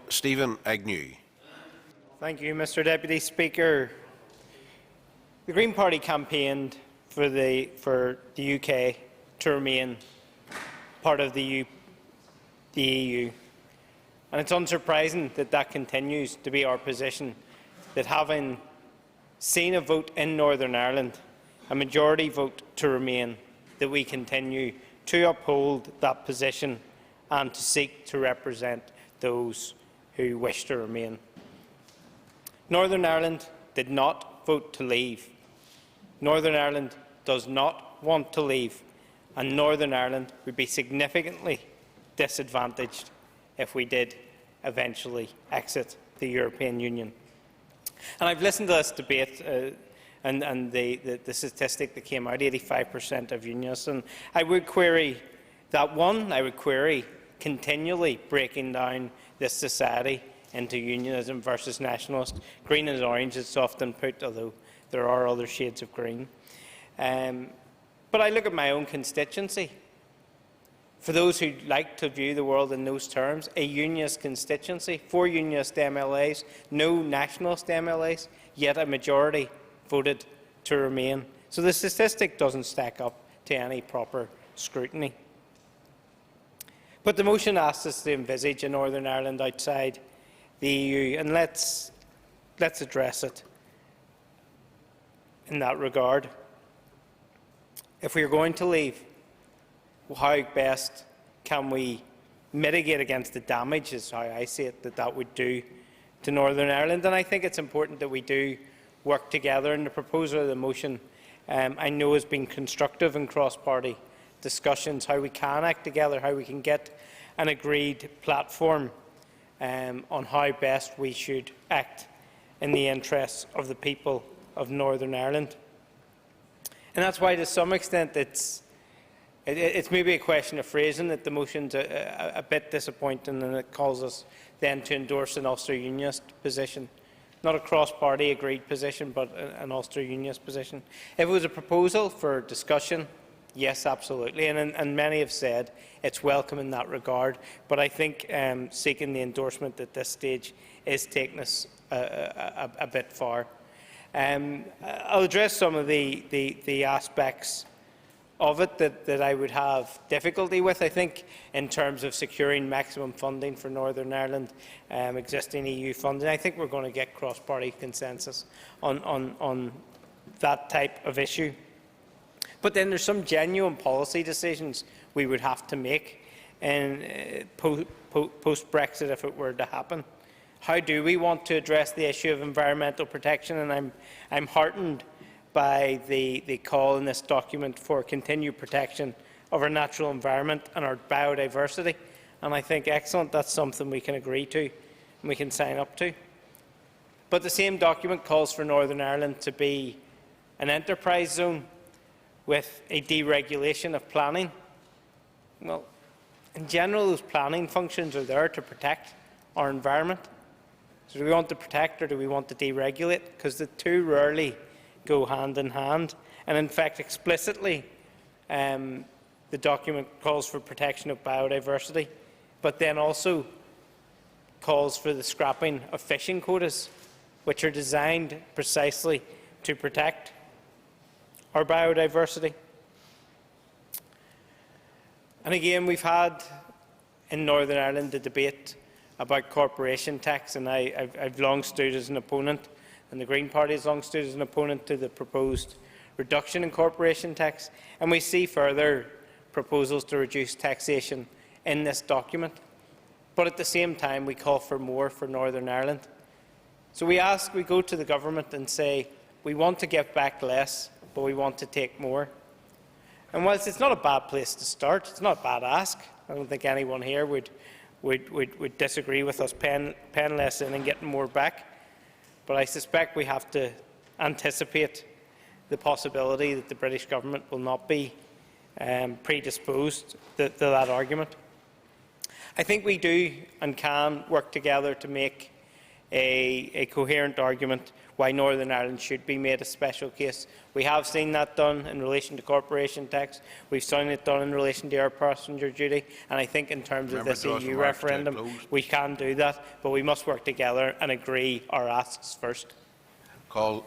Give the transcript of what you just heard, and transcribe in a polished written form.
Stephen Agnew. Thank you, Mr Deputy Speaker. The Green Party campaigned for the UK to remain part of the EU, and it's unsurprising that that continues to be our position, that having seen a vote in Northern Ireland, a majority vote to remain, that we continue to uphold that position and to seek to represent those who wish to remain. Northern Ireland did not vote to leave. Northern Ireland does not want to leave, and Northern Ireland would be significantly disadvantaged if we did eventually exit the European Union. And I've listened to this debate and the statistic that came out, 85% of unionists, and I would query that one. I would query continually breaking down this society into unionism versus nationalist. Green and orange is often put, although there are other shades of green. But I look at my own constituency. For those who like to view the world in those terms, a unionist constituency, 4 unionist MLAs, no nationalist MLAs, yet a majority voted to remain. So the statistic doesn't stack up to any proper scrutiny. But the motion asks us to envisage a Northern Ireland outside the EU, and let's address it in that regard. If we are going to leave, how best can we mitigate against the damage, is how I see it, that would do to Northern Ireland? And I think it's important that we do work together. And the proposer of the motion, I know, has been constructive in cross-party discussions, how we can act together, how we can get an agreed platform on how best we should act in the interests of the people of Northern Ireland. And that's why, to some extent, it's maybe a question of phrasing that the motion's a bit disappointing, and it calls us then to endorse an Ulster Unionist position. Not a cross-party agreed position, but an Ulster Unionist position. If it was a proposal for discussion, yes, absolutely, and many have said it's welcome in that regard. But I think seeking the endorsement at this stage is taking us a bit far. I'll address some of the aspects of it that I would have difficulty with. I think in terms of securing maximum funding for Northern Ireland, existing EU funding, I think we're going to get cross-party consensus on that type of issue. But then there's some genuine policy decisions we would have to make in post-Brexit if it were to happen. How do we want to address the issue of environmental protection? And I'm heartened by the call in this document for continued protection of our natural environment and our biodiversity. And I think, excellent, that's something we can agree to and we can sign up to. But the same document calls for Northern Ireland to be an enterprise zone with a deregulation of planning. Well, in general, those planning functions are there to protect our environment. So do we want to protect or do we want to deregulate? Because the two rarely go hand in hand. And in fact, explicitly, the document calls for protection of biodiversity, but then also calls for the scrapping of fishing quotas, which are designed precisely to protect our biodiversity. And again, we've had in Northern Ireland a debate about corporation tax, and I've long stood as an opponent, and the Green Party has long stood as an opponent to the proposed reduction in corporation tax, and we see further proposals to reduce taxation in this document. But at the same time, we call for more for Northern Ireland. So we go to the government and say, we want to give back less, but we want to take more. And whilst it's not a bad place to start, it's not a bad ask. I don't think anyone here would disagree with us paying less in and getting more back. But I suspect we have to anticipate the possibility that the British government will not be predisposed to that argument. I think we do and can work together to make a coherent argument why Northern Ireland should be made a special case. We have seen that done in relation to corporation tax. We've seen it done in relation to air passenger duty. And I think in terms of this EU referendum, we can do that. But we must work together and agree our asks first.